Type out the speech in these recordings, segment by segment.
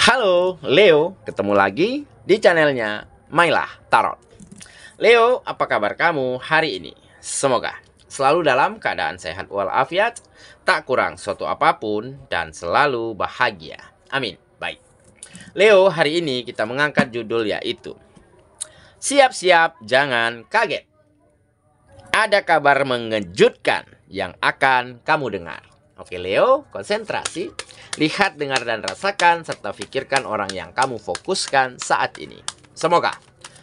Halo, Leo, ketemu lagi di channelnya Mailah Tarot. Leo, apa kabar kamu hari ini? Semoga selalu dalam keadaan sehat walafiat, tak kurang suatu apapun, dan selalu bahagia. Amin. Baik. Leo, hari ini kita mengangkat judul yaitu Siap-siap jangan kaget. Ada kabar mengejutkan yang akan kamu dengar. Oke Leo, konsentrasi. Lihat, dengar, dan rasakan, serta pikirkan orang yang kamu fokuskan saat ini. Semoga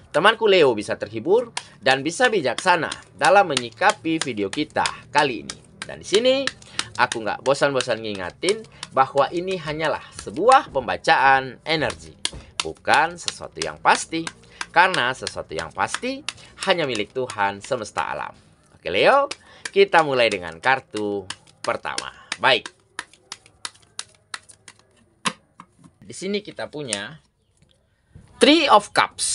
temanku Leo bisa terhibur dan bisa bijaksana dalam menyikapi video kita kali ini. Dan di sini, aku nggak bosan-bosan ngingatin bahwa ini hanyalah sebuah pembacaan energi. Bukan sesuatu yang pasti. Karena sesuatu yang pasti hanya milik Tuhan semesta alam. Oke Leo, kita mulai dengan kartu pertama. Baik. Di sini kita punya Three of Cups.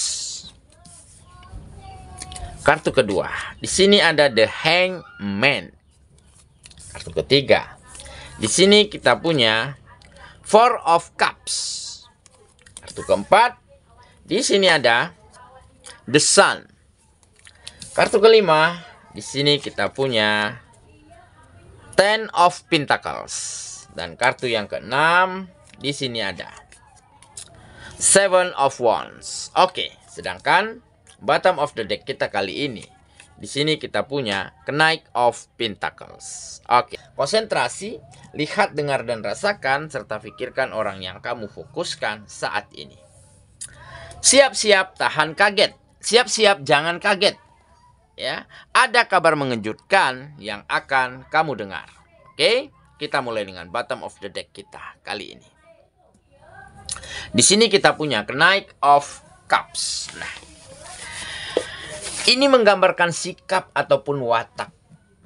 Kartu kedua. Di sini ada The Hangman. Kartu ketiga. Di sini kita punya Four of Cups. Kartu keempat. Di sini ada The Sun. Kartu kelima. Di sini kita punya Ten of Pentacles. Dan kartu yang keenam. Di sini ada Seven of Wands. Oke, sedangkan bottom of the deck kita kali ini, di sini kita punya Knight of Pentacles. Oke, konsentrasi, lihat, dengar, dan rasakan, serta pikirkan orang yang kamu fokuskan saat ini. Siap-siap tahan kaget. Siap-siap jangan kaget. Ya, ada kabar mengejutkan yang akan kamu dengar. Oke, kita mulai dengan bottom of the deck kita kali ini. Di sini kita punya Knight of Cups. Nah, ini menggambarkan sikap ataupun watak.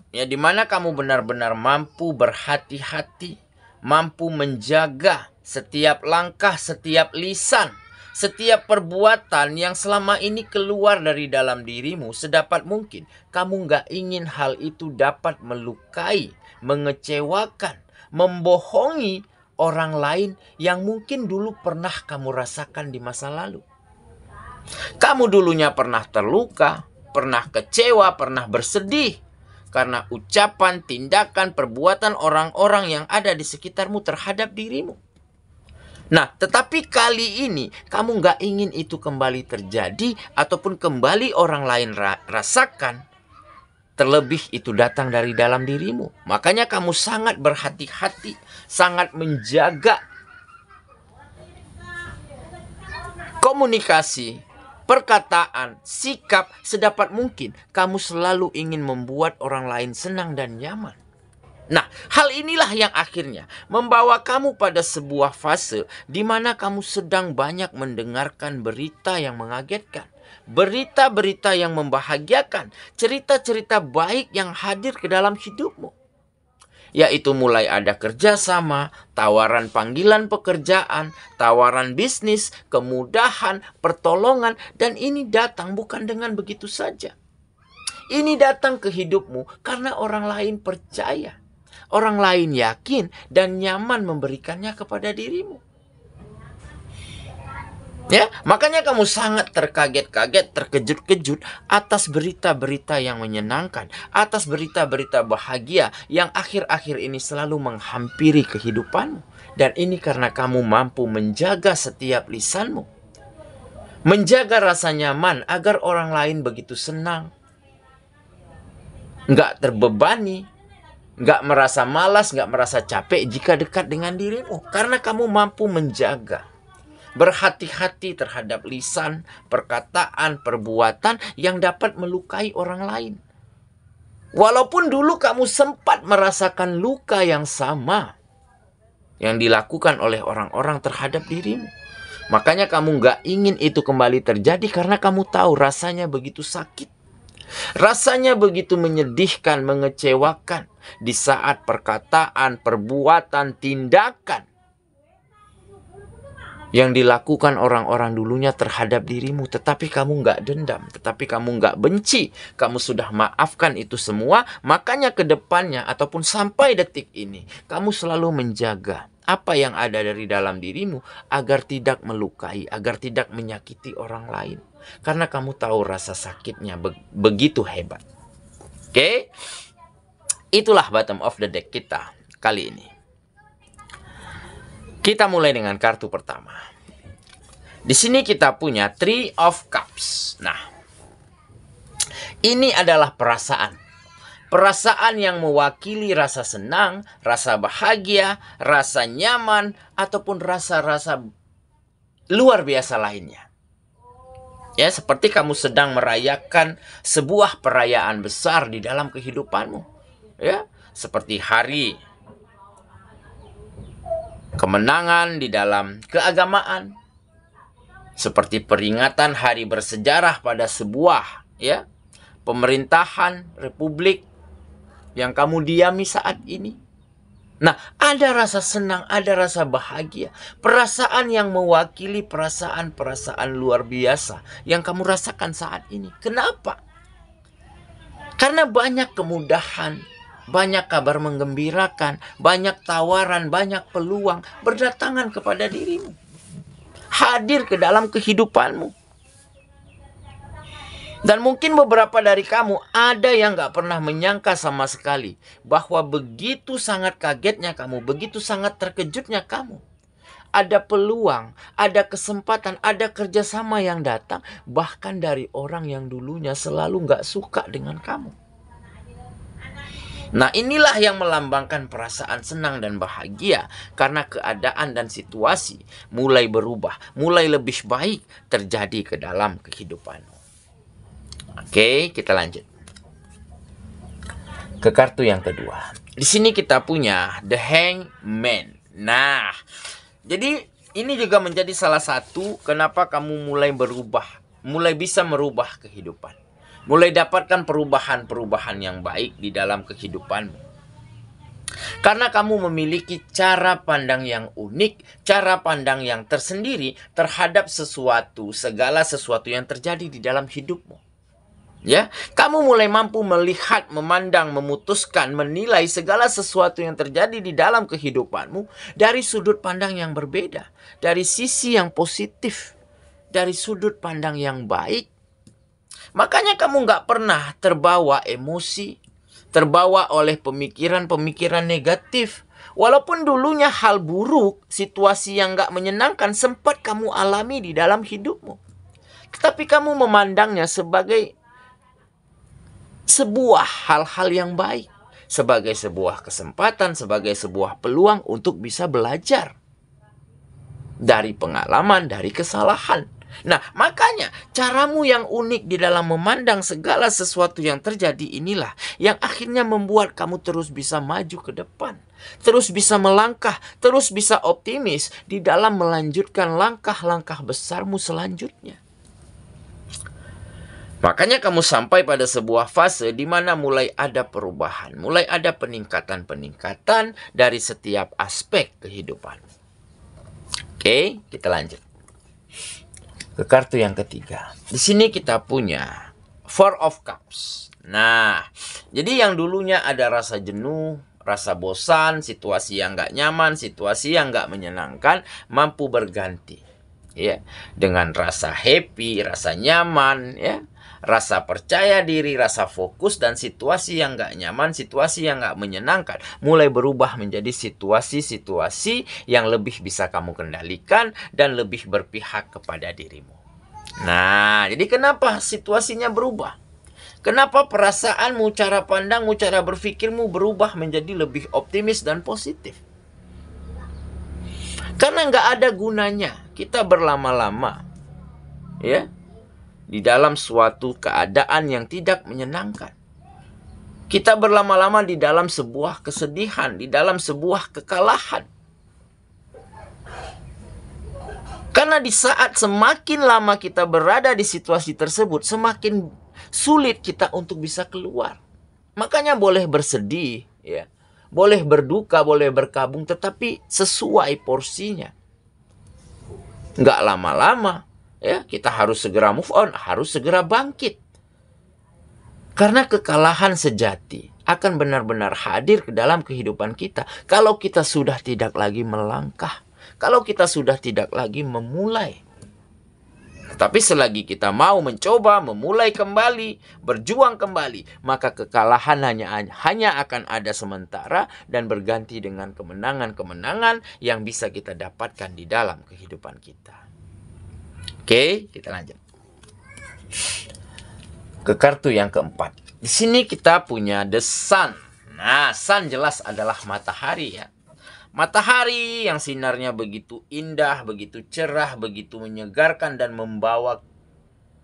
Ya, dimana kamu benar-benar mampu berhati-hati, mampu menjaga setiap langkah, setiap lisan, setiap perbuatan yang selama ini keluar dari dalam dirimu sedapat mungkin. Kamu nggak ingin hal itu dapat melukai, mengecewakan, membohongi orang lain yang mungkin dulu pernah kamu rasakan di masa lalu. Kamu dulunya pernah terluka, pernah kecewa, pernah bersedih karena ucapan, tindakan, perbuatan orang-orang yang ada di sekitarmu terhadap dirimu. Nah, tetapi kali ini kamu nggak ingin itu kembali terjadi ataupun kembali orang lain rasakan. Terlebih itu datang dari dalam dirimu. Makanya kamu sangat berhati-hati, sangat menjaga komunikasi, perkataan, sikap sedapat mungkin. Kamu selalu ingin membuat orang lain senang dan nyaman. Nah, hal inilah yang akhirnya membawa kamu pada sebuah fase di mana kamu sedang banyak mendengarkan berita yang mengagetkan. Berita-berita yang membahagiakan, cerita-cerita baik yang hadir ke dalam hidupmu. Yaitu mulai ada kerjasama, tawaran panggilan pekerjaan, tawaran bisnis, kemudahan, pertolongan. Dan ini datang bukan dengan begitu saja. Ini datang ke hidupmu karena orang lain percaya. Orang lain yakin dan nyaman memberikannya kepada dirimu. Ya, makanya kamu sangat terkaget-kaget, terkejut-kejut atas berita-berita yang menyenangkan, atas berita-berita bahagia yang akhir-akhir ini selalu menghampiri kehidupanmu. Dan ini karena kamu mampu menjaga setiap lisanmu. Menjaga rasa nyaman agar orang lain begitu senang. Nggak terbebani, nggak merasa malas, nggak merasa capek jika dekat dengan dirimu. Karena kamu mampu menjaga. Berhati-hati terhadap lisan, perkataan, perbuatan yang dapat melukai orang lain. Walaupun dulu kamu sempat merasakan luka yang sama yang dilakukan oleh orang-orang terhadap dirimu. Makanya kamu nggak ingin itu kembali terjadi karena kamu tahu rasanya begitu sakit. Rasanya begitu menyedihkan, mengecewakan di saat perkataan, perbuatan, tindakan yang dilakukan orang-orang dulunya terhadap dirimu. Tetapi kamu nggak dendam, tetapi kamu nggak benci. Kamu sudah maafkan itu semua. Makanya ke depannya ataupun sampai detik ini, kamu selalu menjaga apa yang ada dari dalam dirimu agar tidak melukai, agar tidak menyakiti orang lain. Karena kamu tahu rasa sakitnya begitu hebat. Oke? Itulah bottom of the deck kita kali ini. Kita mulai dengan kartu pertama. Di sini kita punya Three of Cups. Nah, ini adalah perasaan. Perasaan yang mewakili rasa senang, rasa bahagia, rasa nyaman, ataupun rasa-rasa luar biasa lainnya. Ya, seperti kamu sedang merayakan sebuah perayaan besar di dalam kehidupanmu. Ya, seperti hari kemenangan di dalam keagamaan. Seperti peringatan hari bersejarah pada sebuah pemerintahan, republik yang kamu diami saat ini. Nah, ada rasa senang, ada rasa bahagia. Perasaan yang mewakili perasaan-perasaan luar biasa yang kamu rasakan saat ini. Kenapa? Karena banyak kemudahan, banyak kabar menggembirakan, banyak tawaran, banyak peluang berdatangan kepada dirimu. Hadir ke dalam kehidupanmu. Dan mungkin beberapa dari kamu ada yang gak pernah menyangka sama sekali bahwa begitu sangat kagetnya kamu, begitu sangat terkejutnya kamu. Ada peluang, ada kesempatan, ada kerjasama yang datang. Bahkan dari orang yang dulunya selalu gak suka dengan kamu. Nah, inilah yang melambangkan perasaan senang dan bahagia. Karena keadaan dan situasi mulai berubah, mulai lebih baik terjadi ke dalam kehidupanmu. Oke, kita lanjut ke kartu yang kedua. Di sini kita punya The Hangman. Nah, jadi ini juga menjadi salah satu kenapa kamu mulai berubah, mulai bisa merubah kehidupan, mulai dapatkan perubahan-perubahan yang baik di dalam kehidupanmu. Karena kamu memiliki cara pandang yang unik, cara pandang yang tersendiri terhadap sesuatu, segala sesuatu yang terjadi di dalam hidupmu. Ya, kamu mulai mampu melihat, memandang, memutuskan, menilai segala sesuatu yang terjadi di dalam kehidupanmu dari sudut pandang yang berbeda, dari sisi yang positif, dari sudut pandang yang baik. Makanya kamu nggak pernah terbawa emosi, terbawa oleh pemikiran-pemikiran negatif. Walaupun dulunya hal buruk, situasi yang nggak menyenangkan sempat kamu alami di dalam hidupmu. Tetapi kamu memandangnya sebagai sebuah hal-hal yang baik, sebagai sebuah kesempatan, sebagai sebuah peluang untuk bisa belajar dari pengalaman, dari kesalahan. Nah, makanya caramu yang unik di dalam memandang segala sesuatu yang terjadi inilah yang akhirnya membuat kamu terus bisa maju ke depan, terus bisa melangkah, terus bisa optimis di dalam melanjutkan langkah-langkah besarmu selanjutnya. Makanya kamu sampai pada sebuah fase di mana mulai ada perubahan, mulai ada peningkatan-peningkatan dari setiap aspek kehidupan. Oke, kita lanjut ke kartu yang ketiga. Di sini kita punya Four of Cups. Nah, jadi yang dulunya ada rasa jenuh, rasa bosan, situasi yang gak nyaman, situasi yang gak menyenangkan, mampu berganti, ya, dengan rasa happy, rasa nyaman, ya. Rasa percaya diri, rasa fokus, dan situasi yang gak nyaman, situasi yang gak menyenangkan mulai berubah menjadi situasi-situasi yang lebih bisa kamu kendalikan dan lebih berpihak kepada dirimu. Nah, jadi kenapa situasinya berubah? Kenapa perasaanmu, cara pandangmu, cara berpikirmu berubah menjadi lebih optimis dan positif? Karena gak ada gunanya kita berlama-lama, ya, di dalam suatu keadaan yang tidak menyenangkan. Kita berlama-lama di dalam sebuah kesedihan, di dalam sebuah kekalahan. Karena di saat semakin lama kita berada di situasi tersebut, semakin sulit kita untuk bisa keluar. Makanya boleh bersedih, ya, boleh berduka, boleh berkabung, tetapi sesuai porsinya. Nggak lama-lama. Ya, kita harus segera move on, harus segera bangkit. Karena kekalahan sejati akan benar-benar hadir ke dalam kehidupan kita kalau kita sudah tidak lagi melangkah, kalau kita sudah tidak lagi memulai. Tapi selagi kita mau mencoba, memulai kembali, berjuang kembali, maka kekalahan hanya akan ada sementara dan berganti dengan kemenangan-kemenangan yang bisa kita dapatkan di dalam kehidupan kita. Oke, kita lanjut ke kartu yang keempat. Di sini kita punya the sun. Nah, sun jelas adalah matahari ya. Matahari yang sinarnya begitu indah, begitu cerah, begitu menyegarkan dan membawa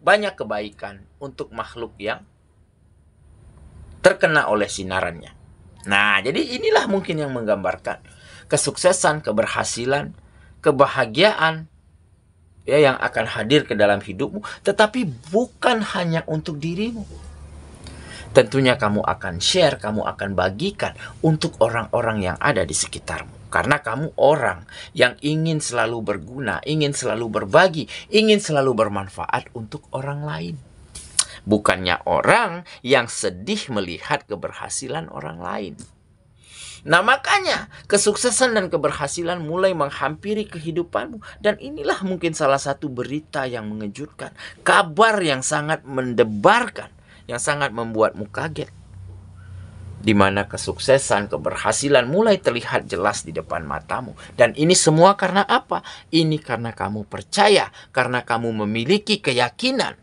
banyak kebaikan untuk makhluk yang terkena oleh sinarannya. Nah, jadi inilah mungkin yang menggambarkan kesuksesan, keberhasilan, kebahagiaan ya yang akan hadir ke dalam hidupmu, tetapi bukan hanya untuk dirimu. Tentunya kamu akan share, kamu akan bagikan untuk orang-orang yang ada di sekitarmu. Karena kamu orang yang ingin selalu berguna, ingin selalu berbagi, ingin selalu bermanfaat untuk orang lain. Bukannya orang yang sedih melihat keberhasilan orang lain. Nah, makanya kesuksesan dan keberhasilan mulai menghampiri kehidupanmu. Dan inilah mungkin salah satu berita yang mengejutkan. Kabar yang sangat mendebarkan, yang sangat membuatmu kaget. Di mana kesuksesan, keberhasilan mulai terlihat jelas di depan matamu. Dan ini semua karena apa? Ini karena kamu percaya, karena kamu memiliki keyakinan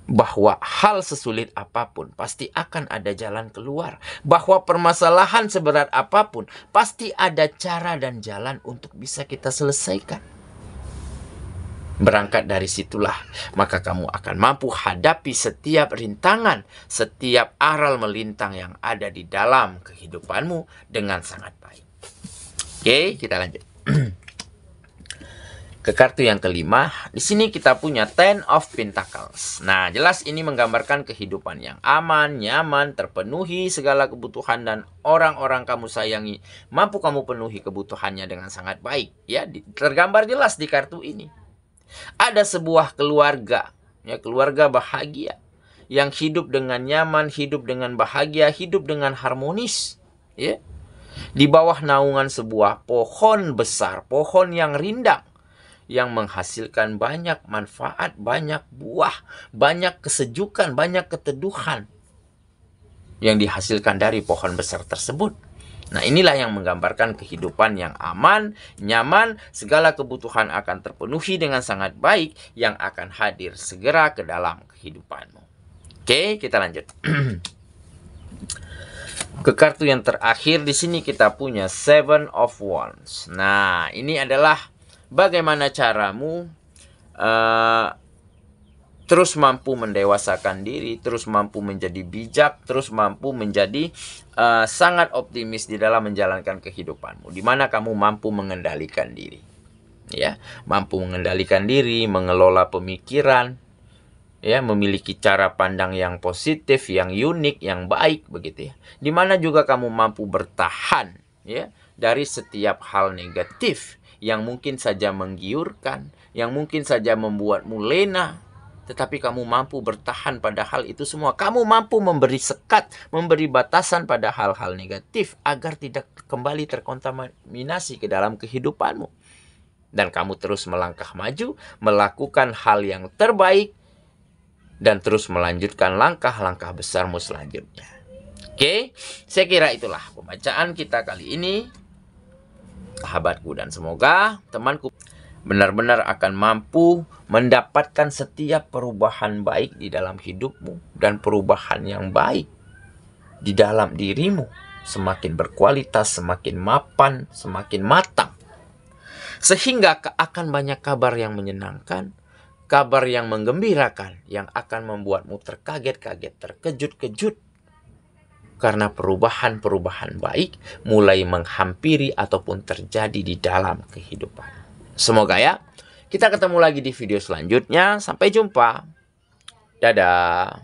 bahwa hal sesulit apapun pasti akan ada jalan keluar. Bahwa permasalahan seberat apapun pasti ada cara dan jalan untuk bisa kita selesaikan. Berangkat dari situlah, maka kamu akan mampu hadapi setiap rintangan, setiap aral melintang yang ada di dalam kehidupanmu dengan sangat baik. Oke, kita lanjut. Ke kartu yang kelima, di sini kita punya Ten of Pentacles. Nah, jelas ini menggambarkan kehidupan yang aman, nyaman, terpenuhi segala kebutuhan dan orang-orang kamu sayangi mampu kamu penuhi kebutuhannya dengan sangat baik. Ya, tergambar jelas di kartu ini. Ada sebuah keluarga, ya, keluarga bahagia yang hidup dengan nyaman, hidup dengan bahagia, hidup dengan harmonis, ya. Di bawah naungan sebuah pohon besar, pohon yang rindang, yang menghasilkan banyak manfaat, banyak buah, banyak kesejukan, banyak keteduhan yang dihasilkan dari pohon besar tersebut. Nah, inilah yang menggambarkan kehidupan yang aman, nyaman, segala kebutuhan akan terpenuhi dengan sangat baik yang akan hadir segera ke dalam kehidupanmu. Oke, kita lanjut. Ke kartu yang terakhir di sini kita punya Seven of Wands. Nah, ini adalah bagaimana caramu terus mampu mendewasakan diri, terus mampu menjadi bijak, terus mampu menjadi sangat optimis di dalam menjalankan kehidupanmu. Di mana kamu mampu mengendalikan diri, ya, mampu mengendalikan diri, mengelola pemikiran, ya, memiliki cara pandang yang positif, yang unik, yang baik, begitu ya. Di mana juga kamu mampu bertahan, ya, dari setiap hal negatif yang mungkin saja menggiurkan, yang mungkin saja membuatmu lena. Tetapi kamu mampu bertahan pada hal itu semua. Kamu mampu memberi sekat, memberi batasan pada hal-hal negatif agar tidak kembali terkontaminasi ke dalam kehidupanmu. Dan kamu terus melangkah maju, melakukan hal yang terbaik, dan terus melanjutkan langkah-langkah besarmu selanjutnya. Oke, saya kira itulah pembacaan kita kali ini, sahabatku, dan semoga temanku benar-benar akan mampu mendapatkan setiap perubahan baik di dalam hidupmu dan perubahan yang baik di dalam dirimu, semakin berkualitas, semakin mapan, semakin matang, sehingga akan banyak kabar yang menyenangkan, kabar yang menggembirakan, yang akan membuatmu terkaget-kaget, terkejut-kejut, karena perubahan-perubahan baik mulai menghampiri ataupun terjadi di dalam kehidupan. Semoga ya, kita ketemu lagi di video selanjutnya. Sampai jumpa. Dadah.